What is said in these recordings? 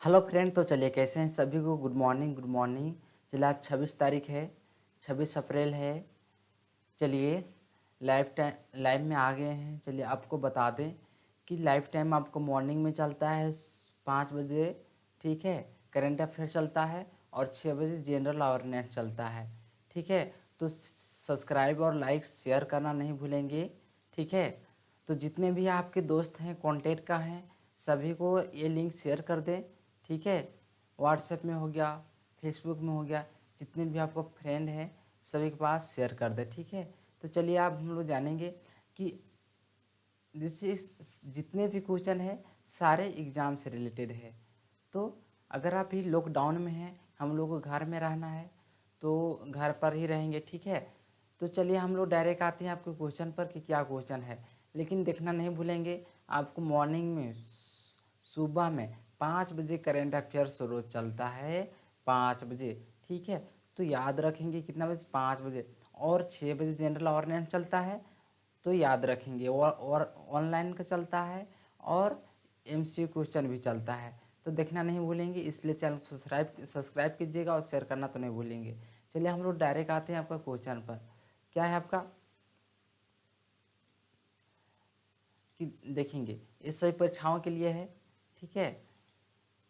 Hello friend, तो चलिए कैसे हैं सभी को। Good morning good morning. चलिए आज 26 तारीख है, 26 अप्रैल है। चलिए लाइव में आ गए हैं। चलिए आपको बता दें कि लाइव टाइम आपको मॉर्निंग में चलता है 5 बजे, ठीक है। करंट अफेयर चलता है और 6 बजे जनरल अवेयरनेस चलता है, ठीक है। तो सब्सक्राइब और लाइक शेयर करना नहीं भूलेंगे, ठीक है। तो जितने भी आपके दोस्त हैं कॉन्टेक्ट का हैं सभी को ये लिंक शेयर कर दें, ठीक है। व्हाट्सएप में हो गया, फेसबुक में हो गया, जितने भी आपको फ्रेंड हैं सभी के पास शेयर कर दे, ठीक है। तो चलिए आप हम लोग जानेंगे कि जितने भी क्वेश्चन है सारे एग्ज़ाम से रिलेटेड है। तो अगर आप ही लॉकडाउन में हैं, हम लोग को घर में रहना है तो घर पर ही रहेंगे, ठीक है। तो चलिए हम लोग डायरेक्ट आते हैं आपके क्वेश्चन पर कि क्या क्वेश्चन है। लेकिन देखना नहीं भूलेंगे, आपको मॉर्निंग में सुबह में 5 बजे करेंट अफेयर्स रोज चलता है, 5 बजे, ठीक है। तो याद रखेंगे कितना बजे, 5 बजे। और 6 बजे जनरल अवेयरनेस चलता है, तो याद रखेंगे। और ऑनलाइन का चलता है और एमसीक्यू क्वेश्चन भी चलता है। तो देखना नहीं भूलेंगे, इसलिए चैनल को सब्सक्राइब कीजिएगा और शेयर करना तो नहीं भूलेंगे। चलिए हम लोग डायरेक्ट आते हैं आपका क्वेश्चन पर। क्या है आपका कि देखेंगे, ये सभी परीक्षाओं के लिए है, ठीक है।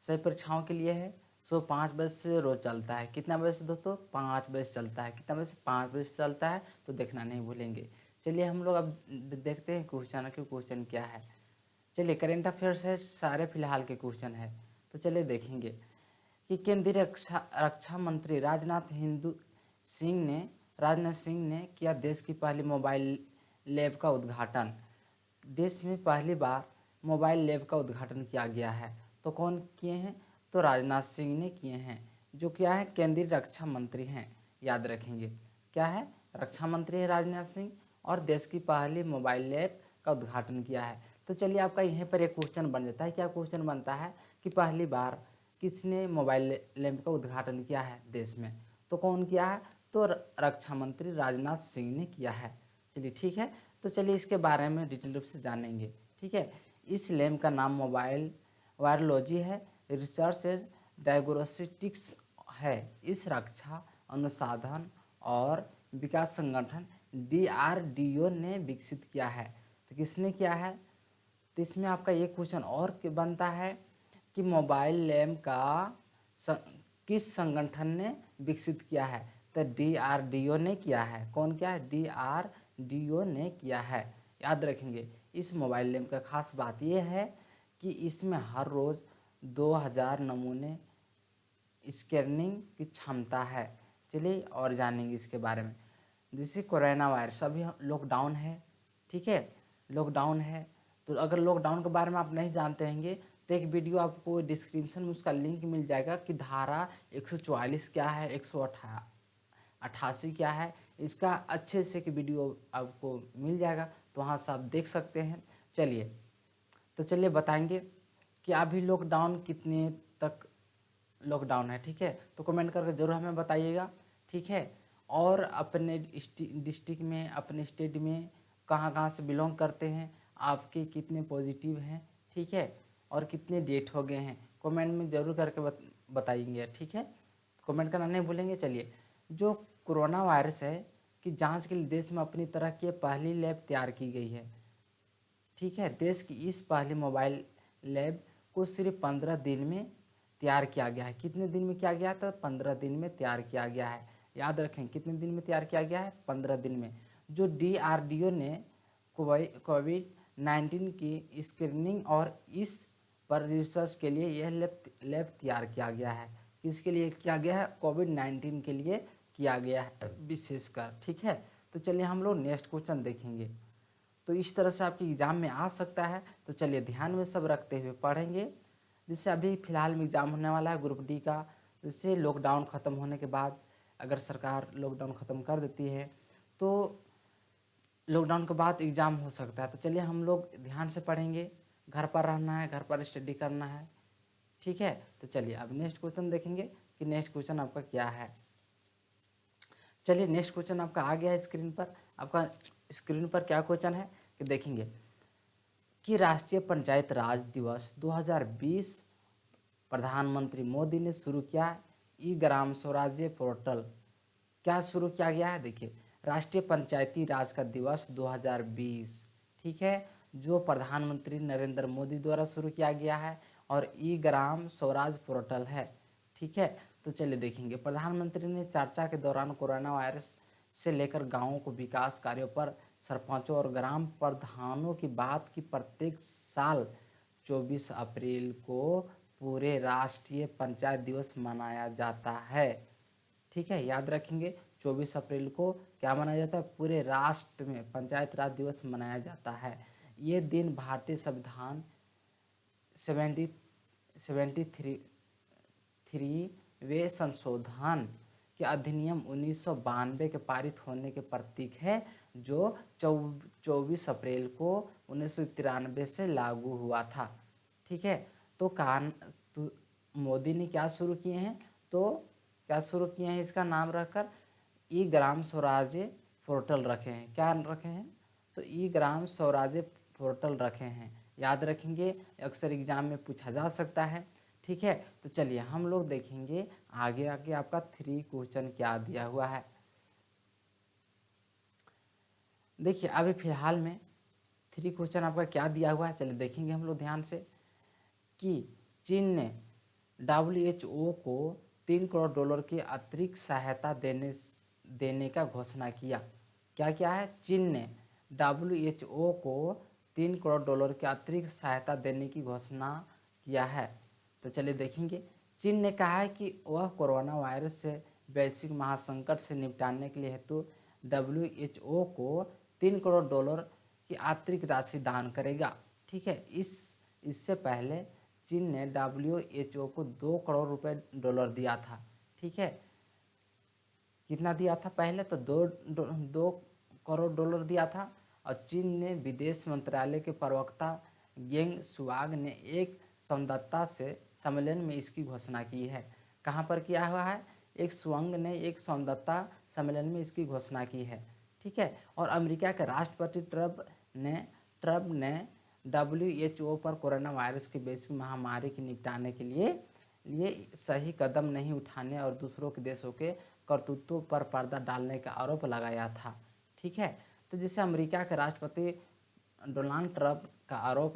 सभी परीक्षाओं के लिए है। 5 बजे से रोज चलता है। कितना बजे से दोस्तों, 5 बजे से चलता है। कितना बजे से, 5 बजे से चलता है। तो देखना नहीं भूलेंगे। चलिए हम लोग अब देखते हैं क्वेश्चन कि क्वेश्चन क्या है। चलिए करेंट अफेयर्स है, सारे फिलहाल के क्वेश्चन है। तो चलिए देखेंगे कि केंद्रीय रक्षा मंत्री राजनाथ सिंह ने किया देश की पहली मोबाइल लैब का उद्घाटन। देश में पहली बार मोबाइल लैब का उद्घाटन किया गया है। तो कौन किए हैं, तो राजनाथ सिंह ने किए हैं, जो क्या है केंद्रीय रक्षा मंत्री हैं। याद रखेंगे क्या है, रक्षा मंत्री है राजनाथ सिंह और देश की पहली मोबाइल लैब का उद्घाटन किया है। तो चलिए आपका यहीं पर एक क्वेश्चन बन जाता है। क्या क्वेश्चन बनता है कि पहली बार किसने मोबाइल लैब का उद्घाटन किया है देश में। तो कौन किया है, तो रक्षा मंत्री राजनाथ सिंह ने किया है। चलिए ठीक है। तो चलिए इसके बारे में डिटेल रूप से जानेंगे, ठीक है। इस लैब का नाम मोबाइल वायरोलॉजी है, रिसर्च एंड डायग्नोस्टिक्स है। इस रक्षा अनुसंधान और विकास संगठन DRDO ने विकसित किया है। तो किसने किया है, तो इसमें आपका ये क्वेश्चन और बनता है कि मोबाइल लैब का किस संगठन ने विकसित किया है। तो DRDO ने किया है। कौन किया है, DRDO ने किया है। याद रखेंगे इस मोबाइल लैब का खास बात यह है कि इसमें हर रोज़ 2000 नमूने स्कैनिंग की क्षमता है। चलिए और जानेंगे इसके बारे में। जैसे कोरोना वायरस, अभी लॉकडाउन है, ठीक है, लॉकडाउन है। तो अगर लॉकडाउन के बारे में आप नहीं जानते होंगे तो एक वीडियो आपको डिस्क्रिप्शन में उसका लिंक मिल जाएगा कि धारा 144 क्या है, 188 क्या है। इसका अच्छे से कि वीडियो आपको मिल जाएगा, तो वहाँ से आप देख सकते हैं। चलिए तो चलिए बताएंगे कि अभी लॉकडाउन कितने तक लॉकडाउन है, ठीक है। तो कमेंट करके ज़रूर हमें बताइएगा, ठीक है। और अपने डिस्ट्रिक्ट में, अपने स्टेट में कहाँ कहाँ से बिलोंग करते हैं, आपके कितने पॉजिटिव हैं, ठीक है, और कितने डेट हो गए हैं, कमेंट में ज़रूर करके बताएंगे, ठीक है। कमेंट करना नहीं भूलेंगे। चलिए, जो कोरोना वायरस है कि जांच के लिए देश में अपनी तरह की पहली लैब तैयार की गई है, ठीक है। देश की इस पहली मोबाइल लैब को सिर्फ 15 दिन में तैयार किया गया है। कितने दिन में किया गया था, 15 दिन में तैयार किया गया है। याद रखें कितने दिन में तैयार किया गया है, 15 दिन में। जो DRDO ने कोविड-19 की स्क्रीनिंग और इस पर रिसर्च के लिए यह लैब तैयार किया गया है। किसके लिए किया गया है, कोविड-19 के लिए किया गया है विशेषकर, ठीक है। तो चलिए हम लोग नेक्स्ट क्वेश्चन देखेंगे। तो इस तरह से आपके एग्ज़ाम में आ सकता है। तो चलिए ध्यान में सब रखते हुए पढ़ेंगे। जिससे अभी फ़िलहाल में एग्ज़ाम होने वाला है ग्रुप डी का। जिससे लॉकडाउन ख़त्म होने के बाद अगर सरकार लॉकडाउन ख़त्म कर देती है तो लॉकडाउन के बाद एग्ज़ाम हो सकता है। तो चलिए हम लोग ध्यान से पढ़ेंगे। घर पर रहना है, घर पर स्टडी करना है, ठीक है। तो चलिए अब नेक्स्ट क्वेश्चन देखेंगे कि नेक्स्ट क्वेश्चन आपका क्या है। चलिए नेक्स्ट क्वेश्चन आपका आ गया है स्क्रीन पर। आपका स्क्रीन पर क्या क्वेश्चन है कि देखेंगे कि राष्ट्रीय पंचायत राज दिवस 2020 प्रधानमंत्री मोदी ने शुरू किया ई ग्राम स्वराज्य पोर्टल। क्या शुरू किया गया है? देखिए, राष्ट्रीय पंचायती राज का दिवस 2020, ठीक है, जो प्रधानमंत्री नरेंद्र मोदी द्वारा शुरू किया गया है और ई ग्राम स्वराज पोर्टल है, ठीक है। तो चलिए देखेंगे, प्रधानमंत्री ने चर्चा के दौरान कोरोना वायरस से लेकर गांवों को विकास कार्यों पर सरपंचों और ग्राम प्रधानों की बात की। प्रत्येक साल 24 अप्रैल को पूरे राष्ट्रीय पंचायत दिवस मनाया जाता है, ठीक है, याद रखेंगे। 24 अप्रैल को क्या मनाया जाता है? पूरे राष्ट्र में पंचायत राज दिवस मनाया जाता है। ये दिन भारतीय संविधान 73 वे संशोधन के अधिनियम 1992 के पारित होने के प्रतीक है, जो 24 अप्रैल को 1993 से लागू हुआ था, ठीक है। तो मोदी ने क्या शुरू किए हैं? तो क्या शुरू किए हैं? इसका नाम रखकर ई ग्राम स्वराज्य पोर्टल रखे हैं। क्या रखे हैं? तो ई ग्राम स्वराज्य पोर्टल रखे हैं, याद रखेंगे, अक्सर एग्जाम में पूछा जा सकता है, ठीक है। तो चलिए हम लोग देखेंगे आगे आगे आपका 3 क्वेश्चन क्या दिया हुआ है। देखिए अभी फिलहाल में 3 क्वेश्चन आपका क्या दिया हुआ है, चलिए देखेंगे हम लोग ध्यान से, कि चीन ने WHO को $3 करोड़ की अतिरिक्त सहायता देने का घोषणा किया। क्या क्या है? चीन ने WHO को $3 करोड़ की अतिरिक्त सहायता देने की घोषणा किया है। तो चलिए देखेंगे, चीन ने कहा है कि वह कोरोना वायरस से वैश्विक महासंकट से निपटने के लिए हेतु WHO को $3 करोड़ की अतिरिक्त राशि दान करेगा, ठीक है। इससे पहले चीन ने WHO को $2 करोड़ दिया था, ठीक है। कितना दिया था? पहले तो $2 करोड़ दिया था। और चीन ने विदेश मंत्रालय के प्रवक्ता गेंग शुआग ने एक संवाददाता से सम्मेलन में इसकी घोषणा की है। कहाँ पर किया हुआ है? एक शुआंग ने एक संवाददाता सम्मेलन में इसकी घोषणा की है, ठीक है। और अमेरिका के राष्ट्रपति ट्रंप ने WHO पर कोरोना वायरस की वैश्विक महामारी के निपटाने के लिए सही कदम नहीं उठाने और दूसरों के देशों के करतूतों पर पर्दा डालने का आरोप लगाया था, ठीक है। तो जैसे अमेरिका के राष्ट्रपति डोनाल्ड ट्रंप का आरोप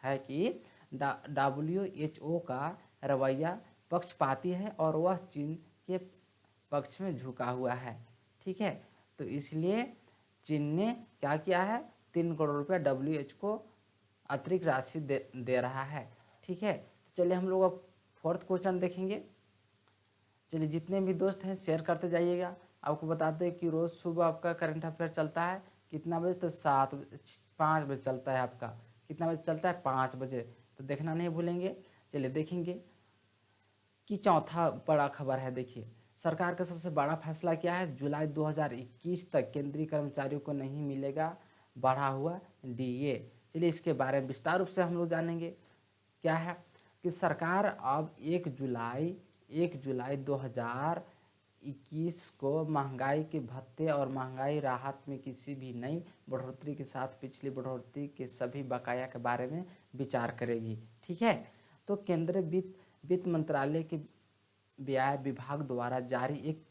है कि WHO का रवैया पक्षपाती है और वह चीन के पक्ष में झुका हुआ है, ठीक है। तो इसलिए चीन ने क्या किया है? $3 करोड़ WHO को अतिरिक्त राशि दे रहा है, ठीक है। तो चलिए हम लोग अब 4th क्वेश्चन देखेंगे। चलिए जितने भी दोस्त हैं शेयर करते जाइएगा। आपको बताते हैं कि रोज़ सुबह आपका करंट अफेयर चलता है कितना बजे? तो 5 बजे चलता है आपका। कितना बजे चलता है? 5 बजे। तो देखना नहीं भूलेंगे। चलिए देखेंगे कि चौथा बड़ा खबर है। देखिए सरकार का सबसे बड़ा फैसला क्या है? जुलाई 2021 तक केंद्रीय कर्मचारियों को नहीं मिलेगा बढ़ा हुआ DA। चलिए इसके बारे में विस्तार रूप से हम लोग जानेंगे। क्या है कि सरकार अब 1 जुलाई 2021 को महंगाई के भत्ते और महंगाई राहत में किसी भी नई बढ़ोतरी के साथ पिछली बढ़ोतरी के सभी बकाया के बारे में विचार करेगी, ठीक है। तो केंद्रीय वित्त मंत्रालय के व्यय विभाग द्वारा जारी एक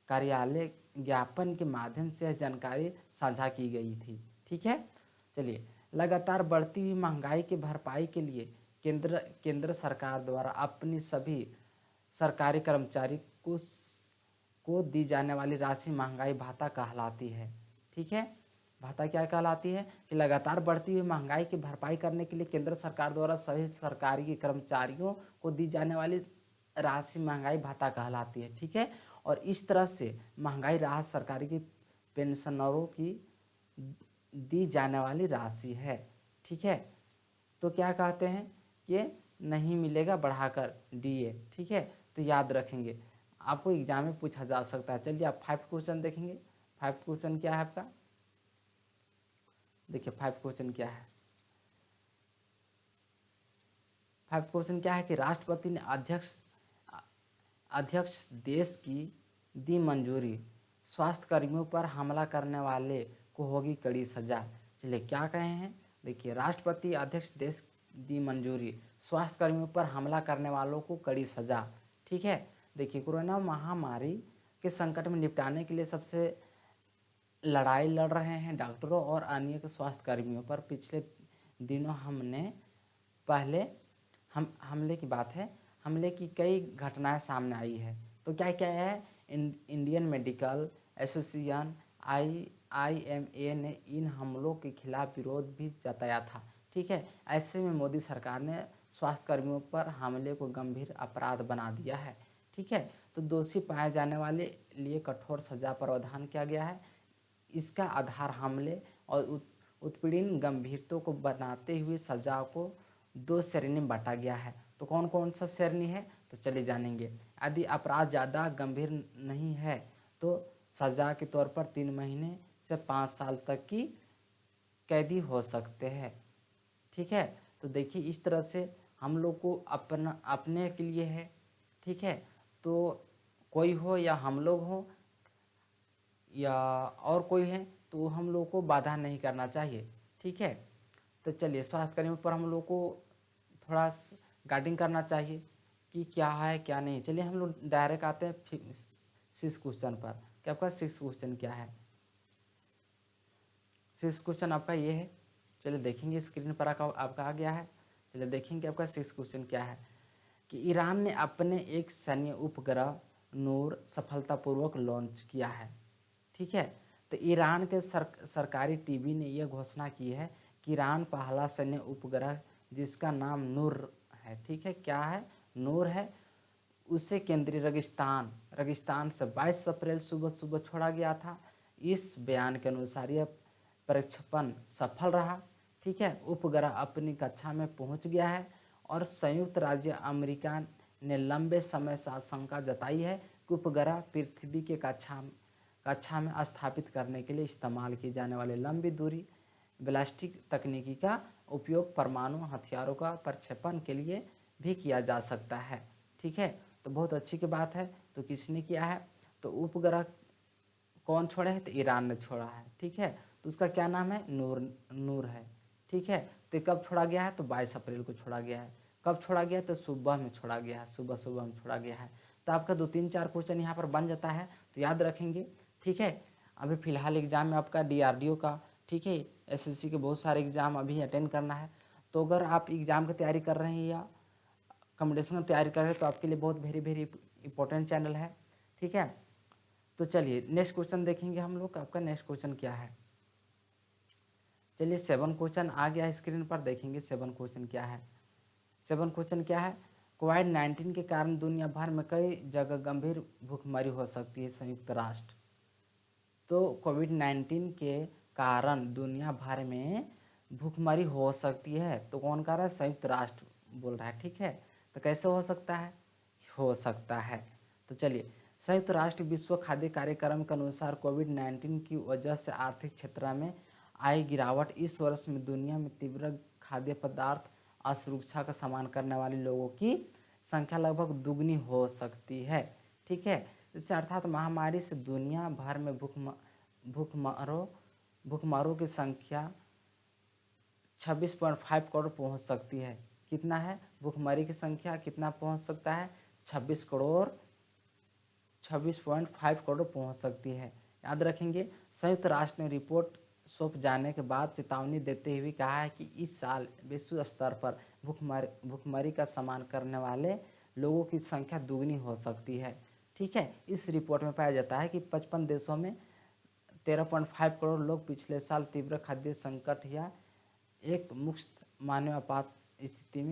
कार्यालय ज्ञापन के माध्यम से यह जानकारी साझा की गई थी, ठीक है। चलिए लगातार बढ़ती हुई महंगाई की भरपाई के लिए केंद्र सरकार द्वारा अपनी सभी सरकारी कर्मचारी को दी जाने वाली राशि महंगाई भत्ता कहलाती है, ठीक है। भत्ता क्या कहलाती है? कि लगातार बढ़ती हुई महंगाई की भरपाई करने के लिए केंद्र सरकार द्वारा सभी सरकारी कर्मचारियों को दी जाने वाली राशि महंगाई भत्ता कहलाती है, ठीक है। और इस तरह से महंगाई राहत सरकारी की पेंशनरों की दी जाने वाली राशि है, ठीक है। तो क्या कहते हैं कि नहीं मिलेगा बढ़ाकर DA, ठीक है। तो याद रखेंगे, आपको एग्जाम में पूछा जा सकता है। चलिए आप 5 क्वेश्चन देखेंगे। 5 क्वेश्चन क्या है आपका? देखिए 5 क्वेश्चन क्या है? 5 क्वेश्चन क्या है कि राष्ट्रपति ने अध्यक्ष देश की दी मंजूरी, स्वास्थ्य कर्मियों पर हमला करने वाले को होगी कड़ी सजा। चलिए क्या कहे हैं? देखिए राष्ट्रपति अध्यक्ष देश दी मंजूरी, स्वास्थ्य कर्मियों पर हमला करने वालों को कड़ी सजा। ठीक है, देखिए कोरोना महामारी के संकट में निपटाने के लिए सबसे लड़ाई लड़ रहे हैं डॉक्टरों और अन्य के स्वास्थ्य कर्मियों पर। पिछले दिनों पहले हमले की बात है, हमले की कई घटनाएं सामने आई है। तो क्या क्या है, इंडियन मेडिकल एसोसिएशन IMA ने इन हमलों के खिलाफ विरोध भी जताया था। ठीक है, ऐसे में मोदी सरकार ने स्वास्थ्य कर्मियों पर हमले को गंभीर अपराध बना दिया है। ठीक है, तो दोषी पाए जाने वाले लिए कठोर सजा प्रावधान किया गया है। इसका आधार हमले और उत्पीड़न गंभीरता को बनाते हुए सजा को 2 श्रेणी में बांटा गया है। तो कौन कौन सा श्रेणी है, तो चलिए जानेंगे। यदि अपराध ज़्यादा गंभीर नहीं है तो सजा के तौर पर 3 महीने से 5 साल तक की कैदी हो सकते हैं। ठीक है, तो देखिए इस तरह से हम लोग को अपने के लिए है। ठीक है, तो कोई हो या हम लोग हो या और कोई है, तो हम लोग को बाधा नहीं करना चाहिए। ठीक है, तो चलिए स्वास्थ्य कर्मियों पर हम लोग को थोड़ा गार्डिंग करना चाहिए कि क्या है क्या नहीं। चलिए हम लोग डायरेक्ट आते हैं 6 क्वेश्चन पर कि आपका 6 क्वेश्चन क्या है। 6 क्वेश्चन आपका ये है, चलिए देखेंगे स्क्रीन पर आपका आ गया है। चलिए देखेंगे आपका 6 क्वेश्चन क्या है कि ईरान ने अपने एक सैन्य उपग्रह नूर सफलतापूर्वक लॉन्च किया है। ठीक है, तो ईरान के सरकारी टीवी ने यह घोषणा की है कि ईरान पहला सैन्य उपग्रह जिसका नाम नूर है, ठीक है, क्या है, नूर है, उसे केंद्रीय रेगिस्तान से 22 अप्रैल सुबह सुबह छोड़ा गया था। इस बयान के अनुसार यह प्रक्षेपण सफल रहा। ठीक है, उपग्रह अपनी कक्षा में पहुंच गया है और संयुक्त राज्य अमेरिका ने लंबे समय से आशंका जताई है कि उपग्रह पृथ्वी के कक्षा में स्थापित करने के लिए इस्तेमाल की जाने वाली लंबी दूरी बैलिस्टिक तकनीकी का उपयोग परमाणु हथियारों का प्रक्षेपण के लिए भी किया जा सकता है। ठीक है, तो बहुत अच्छी की बात है। तो किसने किया है, तो उपग्रह कौन छोड़ा है, तो ईरान ने छोड़ा है। ठीक है, तो उसका क्या नाम है, नूर है। ठीक है, तो कब छोड़ा गया है, तो 22 अप्रैल को छोड़ा गया है। कब छोड़ा गया है, तो सुबह में छोड़ा गया है, सुबह में छोड़ा गया है। तो आपका 2 3 4 क्वेश्चन यहाँ पर बन जाता है, तो याद रखेंगे। ठीक है, अभी फिलहाल एग्जाम में आपका DRDO का, ठीक है, SSC के बहुत सारे एग्जाम अभी अटेंड करना है। तो अगर आप एग्जाम की तैयारी कर रहे हैं या कॉम्पिटिशन की तैयारी कर रहे हैं तो आपके लिए बहुत वेरी इंपॉर्टेंट चैनल है। ठीक है, तो चलिए नेक्स्ट क्वेश्चन देखेंगे हम लोग। आपका नेक्स्ट क्वेश्चन क्या है, चलिए 7 क्वेश्चन आ गया स्क्रीन पर, देखेंगे 7 क्वेश्चन क्या है। 7 क्वेश्चन क्या है, कोविड-19 के कारण दुनिया भर में कई जगह गंभीर भूखमरी हो सकती है। संयुक्त राष्ट्र, तो कोविड-19 के कारण दुनिया भर में भूखमरी हो सकती है, तो कौन कह रहा है, संयुक्त राष्ट्र बोल रहा है। ठीक है, तो कैसे हो सकता है, हो सकता है। तो चलिए, संयुक्त राष्ट्र विश्व खाद्य कार्यक्रम के अनुसार कोविड-19 की वजह से आर्थिक क्षेत्र में आई गिरावट इस वर्ष में दुनिया में तीव्र खाद्य पदार्थ असुरक्षा का सामना करने वाले लोगों की संख्या लगभग दुगनी हो सकती है। ठीक है, इससे अर्थात महामारी से दुनिया भर में भूखमरों की संख्या 26.5 करोड़ पहुंच सकती है। कितना है, भूखमरी की संख्या कितना पहुंच सकता है, 26.5 करोड़ पहुंच सकती है। याद रखेंगे, संयुक्त राष्ट्र ने रिपोर्ट सौंप जाने के बाद चेतावनी देते हुए कहा है कि इस साल विश्व स्तर पर भूखमरी का सामना करने वाले लोगों की संख्या दुगनी हो सकती है। ठीक है, इस रिपोर्ट में पाया जाता है कि 55 देशों में 13.5 करोड़ लोग पिछले साल तीव्र खाद्य संकट या एक मुक्त मानवीय स्थिति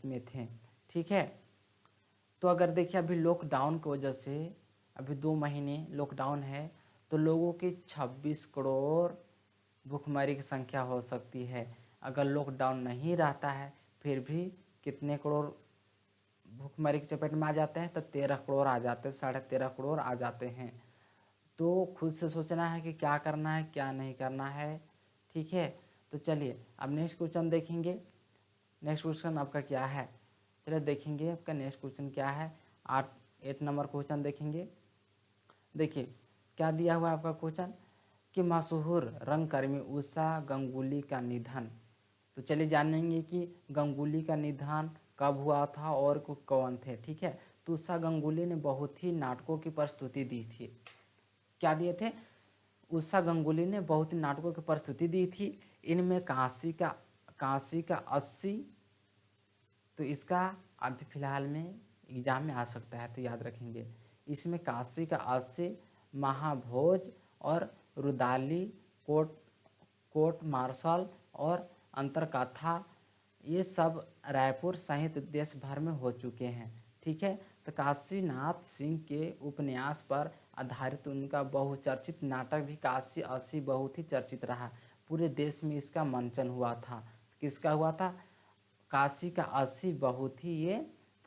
में थे। ठीक है, तो अगर देखिए अभी लॉकडाउन की वजह से अभी 2 महीने लॉकडाउन है, तो लोगों की 26 करोड़ भूखमरी की संख्या हो सकती है। अगर लॉकडाउन नहीं रहता है फिर भी कितने करोड़ भूखमरी की चपेट में आ जाते हैं, तो 13 करोड़ आ जाते हैं, 13.5 करोड़ आ जाते हैं। तो खुद से सोचना है कि क्या करना है क्या नहीं करना है। ठीक है, तो चलिए अब नेक्स्ट क्वेश्चन देखेंगे। नेक्स्ट क्वेश्चन आपका क्या है, चलिए देखेंगे आपका नेक्स्ट क्वेश्चन क्या है। 8 नंबर क्वेश्चन देखेंगे। देखिए क्या दिया हुआ है आपका क्वेश्चन कि मशहूर रंगकर्मी उषा गंगुली का निधन। तो चलिए जानेंगे कि गांगुली का निधन कब हुआ था और कौन थे। ठीक है, तो उषा गांगुली ने बहुत ही नाटकों की प्रस्तुति दी थी। क्या दिए थे? उषा गांगुली ने बहुत ही नाटकों की प्रस्तुति दी थी। इनमें काशी का 80, तो इसका अभी फिलहाल में एग्जाम में आ सकता है, तो याद रखेंगे। इसमें काशी का 80, महाभोज और रुदाली, कोर्ट मार्शल और अंतरकथा, ये सब रायपुर सहित देश भर में हो चुके हैं। ठीक है, तो काशीनाथ सिंह के उपन्यास पर आधारित उनका बहुचर्चित नाटक भी काशी 80 बहुत ही चर्चित रहा। पूरे देश में इसका मंचन हुआ था। किसका हुआ था? काशी का 80 बहुत ही ये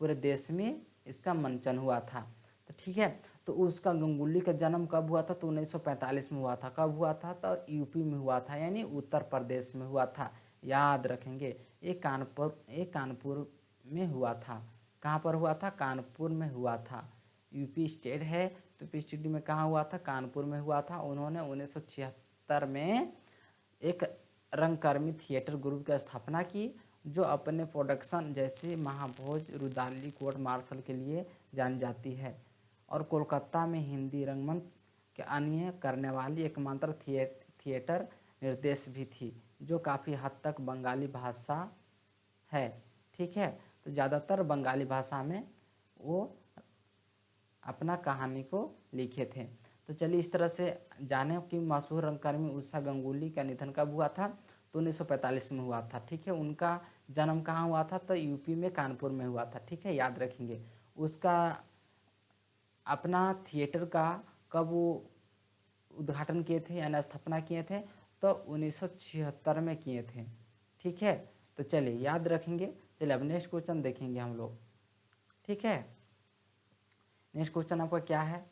पूरे देश में इसका मंचन हुआ था। तो ठीक है, तो उसका गांगुली का जन्म कब हुआ था? तो 1945 में हुआ था। कब हुआ था? तो यूपी में हुआ था, यानी उत्तर प्रदेश में हुआ था। याद रखेंगे, ये कानपुर में हुआ था। कहाँ पर हुआ था? कानपुर में हुआ था। यूपी स्टेट है, तो यूपी स्टेट में कहाँ हुआ था? कानपुर में हुआ था। उन्होंने 1976 में एक रंगकर्मी थिएटर ग्रुप की स्थापना की, जो अपने प्रोडक्शन जैसे महाभोज, रुदाली, कोर्ट मार्शल के लिए जानी जाती है, और कोलकाता में हिंदी रंगमंच के अन्य करने वाली एकमात्र थिएटर निर्देश भी थी, जो काफ़ी हद तक बंगाली भाषा है। ठीक है, तो ज़्यादातर बंगाली भाषा में वो अपना कहानी को लिखे थे। तो चलिए इस तरह से जाने कि मशहूर रंगकर्मी उषा गांगुली का निधन कब हुआ था? तो 1945 में हुआ था। ठीक है, उनका जन्म कहाँ हुआ था? तो यूपी में कानपुर में हुआ था। ठीक है, याद रखेंगे। उसका अपना थिएटर का कब वो उद्घाटन किए थे यानी स्थापना किए थे? तो 1976 में किए थे। ठीक है, तो चलिए याद रखेंगे। चलिए अब नेक्स्ट क्वेश्चन देखेंगे हम लोग। ठीक है, नेक्स्ट क्वेश्चन आपका क्या है?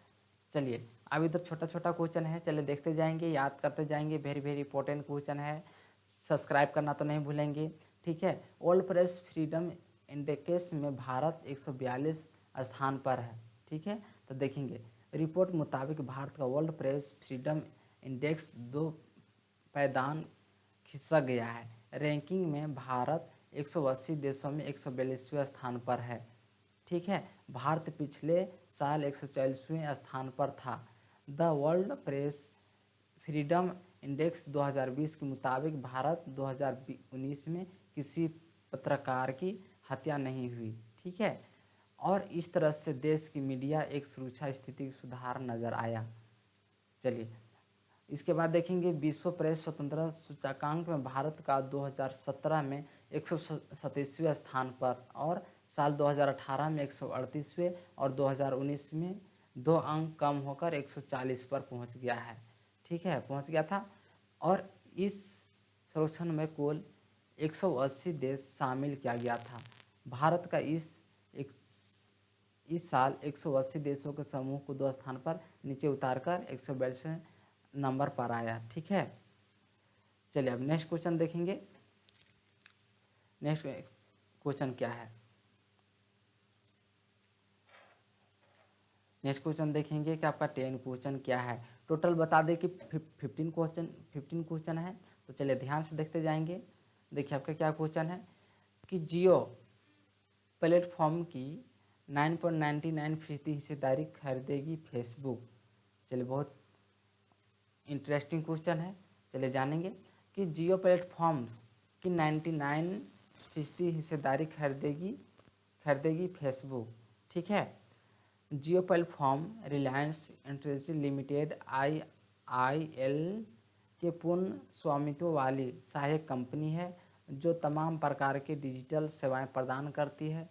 चलिए अब इधर छोटा छोटा क्वेश्चन है, चलिए देखते जाएंगे, याद करते जाएंगे। वेरी वेरी इंपॉर्टेंट क्वेश्चन है। सब्सक्राइब करना तो नहीं भूलेंगे। ठीक है, वर्ल्ड प्रेस फ्रीडम इंडेक्स में भारत 142 स्थान पर है। ठीक है, तो देखेंगे रिपोर्ट मुताबिक भारत का वर्ल्ड प्रेस फ्रीडम इंडेक्स 2 पैदान खिसक गया है। रैंकिंग में भारत 180 देशों में 142वें स्थान पर है। ठीक है, भारत पिछले साल 140वें स्थान पर था। The world press freedom index 2020 के मुताबिक भारत 2019 में किसी पत्रकार की हत्या नहीं हुई। ठीक है, और इस तरह से देश की मीडिया एक सुरक्षा स्थिति सुधार नजर आया। चलिए इसके बाद देखेंगे विश्व प्रेस स्वतंत्रता सूचकांक में भारत का 2017 में 137वें स्थान पर और साल 2018 में 138वें और 2019 में 2 अंक कम होकर 140 पर पहुंच गया है। ठीक है, पहुंच गया था। और इस सर्वेक्षण में कुल 180 देश शामिल किया गया था। भारत का इस साल 180 देशों के समूह को 2 स्थान पर नीचे उतारकर 142वें नंबर पर आया। ठीक है, चलिए अब नेक्स्ट क्वेश्चन देखेंगे। नेक्स्ट क्वेश्चन क्या है? नेक्स्ट क्वेश्चन देखेंगे कि आपका 10 क्वेश्चन क्या है। टोटल बता दें कि 15 क्वेश्चन है। तो चलिए ध्यान से देखते जाएंगे। देखिए आपका क्या क्वेश्चन है कि जियो प्लेटफॉर्म की 9.99% हिस्सेदारी खरीदेगी फेसबुक। चलिए बहुत इंटरेस्टिंग क्वेश्चन है, चलिए जानेंगे कि जियो प्लेटफॉर्म्स की 99% हिस्सेदारी खरीदेगी फेसबुक। ठीक है, Jio platform Reliance industries limited IIL के पूर्ण स्वामित्व वाली सहायक कंपनी है, जो तमाम प्रकार के डिजिटल सेवाएं प्रदान करती है।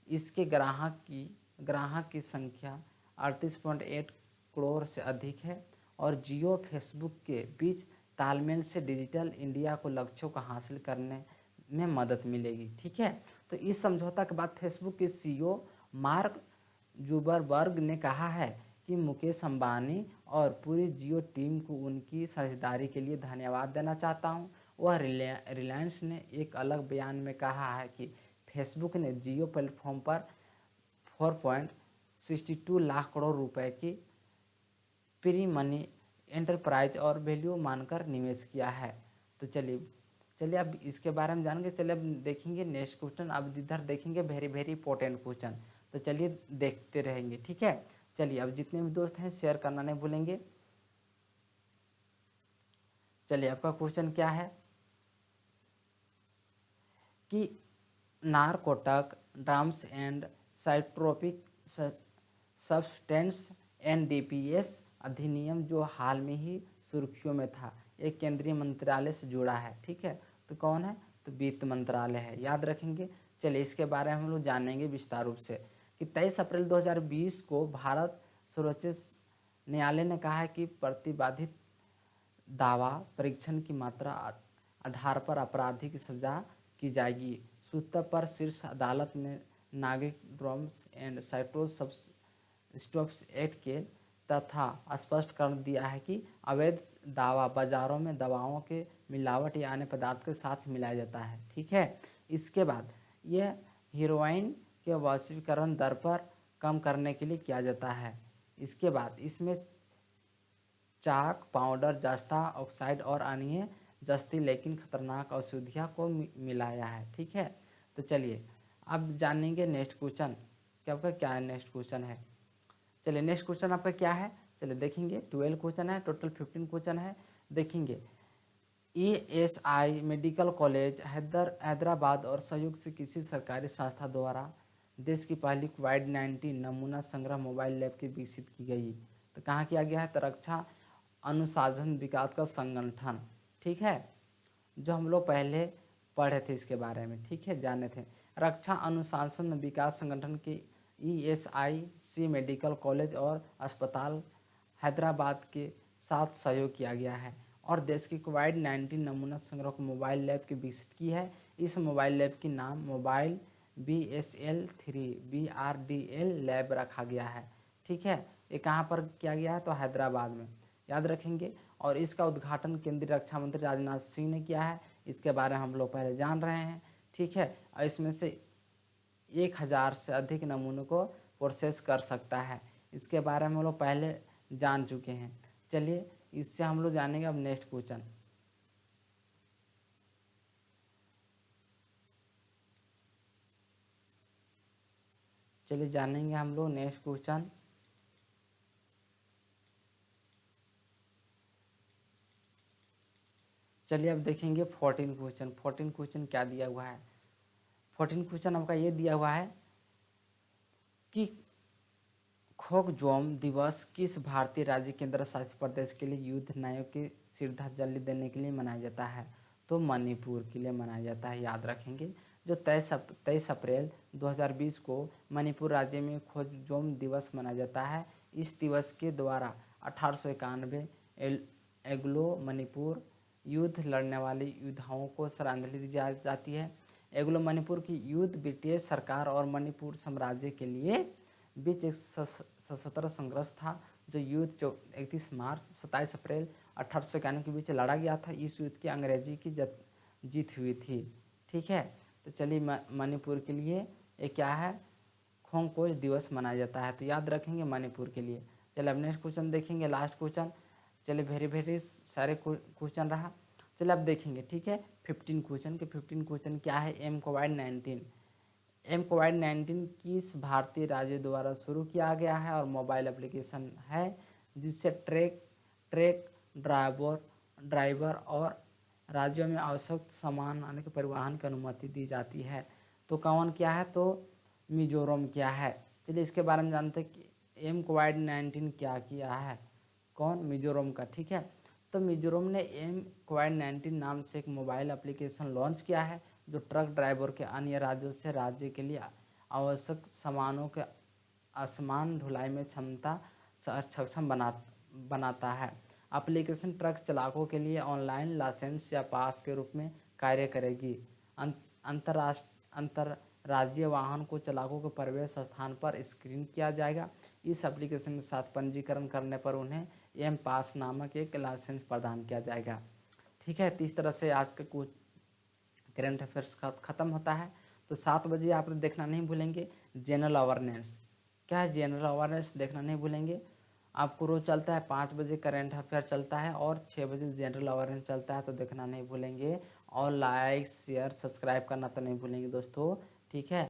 इसके ग्राहक की संख्या 38.8 करोड़ से अधिक है और जियो फेसबुक के बीच तालमेल से डिजिटल इंडिया को लक्ष्यों को हासिल करने में मदद मिलेगी। ठीक है, तो इस समझौता के बाद फेसबुक के CEO मार्क जुकरबर्ग ने कहा है कि मुकेश अंबानी और पूरी जियो टीम को उनकी साझेदारी के लिए धन्यवाद देना चाहता हूं। वह रिलायंस ने एक अलग बयान में कहा है कि फेसबुक ने जियो प्लेटफॉर्म पर 4.62 लाख करोड़ रुपए की प्री मनी एंटरप्राइज और वैल्यू मानकर निवेश किया है। तो चलिए चलिए अब इसके बारे में जानेंगे। चलिए अब देखेंगे नेक्स्ट क्वेश्चन। अब इधर देखेंगे वेरी वेरी इंपॉर्टेंट क्वेश्चन, तो चलिए देखते रहेंगे, ठीक है। चलिए अब जितने भी दोस्त हैं शेयर करना नहीं भूलेंगे। चलिए आपका क्वेश्चन क्या है कि narcotic drugs and psychotropic substance NDPS अधिनियम जो हाल में ही सुर्खियों में था, एक केंद्रीय मंत्रालय से जुड़ा है, ठीक है। तो कौन है, तो वित्त मंत्रालय है, याद रखेंगे। चलिए इसके बारे में हम लोग जानेंगे विस्तार रूप से कि 23 अप्रैल 2020 को भारत सर्वोच्च न्यायालय ने कहा है कि प्रतिबाधित दावा परीक्षण की मात्रा आधार पर अपराधी की सजा की जाएगी। सूत्र पर शीर्ष अदालत ने नागरिक ड्रग्स एंड साइट्रोसब्स्टेंस एक्ट के तथा स्पष्ट कर दिया है कि अवैध दावा बाजारों में दवाओं के मिलावट या अन्य पदार्थ के साथ मिलाया जाता है, ठीक है। इसके बाद यह हीरोइन के वैश्वीकरण दर पर कम करने के लिए किया जाता है। इसके बाद इसमें चाक पाउडर, जस्ता ऑक्साइड और अन्य जस्ती लेकिन खतरनाक औषधियों को मिलाया है, ठीक है। तो चलिए अब जानेंगे नेक्स्ट क्वेश्चन कि आपका क्या है नेक्स्ट क्वेश्चन है। चलिए नेक्स्ट क्वेश्चन आपका क्या है, चलिए देखेंगे। 12 क्वेश्चन है, टोटल 15 क्वेश्चन है। देखेंगे ESI मेडिकल कॉलेज हैदराबाद और सहयोग से किसी सरकारी संस्था द्वारा देश की पहली कोविड-19 नमूना संग्रह मोबाइल लैब की विकसित की गई। तो कहाँ किया गया है, तो रक्षा अनुसंधान विकास का संगठन, ठीक है, जो हम लोग पहले पढ़े थे इसके बारे में, ठीक है, जाने थे। रक्षा अनुसंधान विकास संगठन के ESIC मेडिकल कॉलेज और अस्पताल हैदराबाद के साथ सहयोग किया गया है और देश की कोविड-19 नमूना संग्रह को मोबाइल लैब की विकसित की है। इस मोबाइल लैब की नाम मोबाइल BSL-3 BRDL लैब रखा गया है, ठीक है। ये कहाँ पर किया गया है, तो हैदराबाद में, याद रखेंगे। और इसका उद्घाटन केंद्रीय रक्षा मंत्री राजनाथ सिंह ने किया है। इसके बारे में हम लोग पहले जान रहे हैं, ठीक है। और इसमें से 1000 से अधिक नमूनों को प्रोसेस कर सकता है। इसके बारे में हम लोग पहले जान चुके हैं। चलिए इससे हम लोग जानेंगे अब नेक्स्ट क्वेश्चन। चलिए जानेंगे हम लोग नेक्स्ट क्वेश्चन। चलिए अब देखेंगे 14 क्वेश्चन। 14 क्वेश्चन क्या दिया हुआ है, 14 क्वेश्चन आपका ये दिया हुआ है कि खोकजोम दिवस किस भारतीय राज्य केंद्र शासित प्रदेश के लिए युद्ध नायकों की श्रद्धांजलि देने के लिए मनाया जाता है, तो मणिपुर के लिए मनाया जाता है, याद रखेंगे। जो 23 अप्रैल 2020 को मणिपुर राज्य में खोकजोम दिवस मनाया जाता है। इस दिवस के द्वारा 1891 एंग्लो मणिपुर युद्ध लड़ने वाले योद्धाओं को श्रद्धांजलि दी जाती है। एंग्लो मणिपुर की युद्ध ब्रिटिश सरकार और मणिपुर साम्राज्य के लिए बीच एक सशस्त्र संघर्ष था। जो युद्ध 31 मार्च 27 अप्रैल 1891 के बीच लड़ा गया था। इस युद्ध की अंग्रेजी की जीत हुई थी, ठीक है। तो चलिए मणिपुर के लिए ये क्या है, खोंकोज दिवस मनाया जाता है, तो याद रखेंगे मणिपुर के लिए। चलिए अब नेक्स्ट क्वेश्चन देखेंगे, लास्ट क्वेश्चन। चलिए वेरी वेरी सारे क्वेश्चन रहा। चलिए अब देखेंगे, ठीक है, 15 क्वेश्चन के 15 क्वेश्चन क्या है। कोविड-19 किस भारतीय राज्य द्वारा शुरू किया गया है और मोबाइल एप्लीकेशन है जिससे ट्रक ड्राइवर और राज्यों में आवश्यक सामान आने के परिवहन की अनुमति दी जाती है। तो कौन क्या है, तो मिजोरम क्या है। चलिए इसके बारे में जानते हैं कि कोविड-19 क्या किया है, कौन, मिजोरम का, ठीक है। तो मिजोरम ने कोविड-19 नाम से एक मोबाइल एप्लीकेशन लॉन्च किया है जो ट्रक ड्राइवर के अन्य राज्यों से राज्य के लिए आवश्यक सामानों के असमान ढुलाई में क्षमता सक्षम बनाता है। एप्लीकेशन ट्रक चालकों के लिए ऑनलाइन लाइसेंस या पास के रूप में कार्य करेगी। अंतर्राज्यीय वाहन को चालकों के प्रवेश स्थान पर स्क्रीन किया जाएगा। इस एप्लीकेशन के साथ पंजीकरण करने पर उन्हें एम पास नामक एक लाइसेंस प्रदान किया जाएगा, ठीक है। तो इस तरह से आज के कुछ करंट अफेयर्स का ख़त्म होता है। तो 7 बजे आप देखना नहीं भूलेंगे जनरल अवेयरनेस। क्या है जनरल अवेयरनेस, देखना नहीं भूलेंगे। आपको रोज चलता है 5 बजे करंट अफेयर चलता है और 6 बजे जनरल अवेयरनेस चलता है, तो देखना नहीं भूलेंगे। और लाइक शेयर सब्सक्राइब करना तो नहीं भूलेंगे दोस्तों, ठीक है।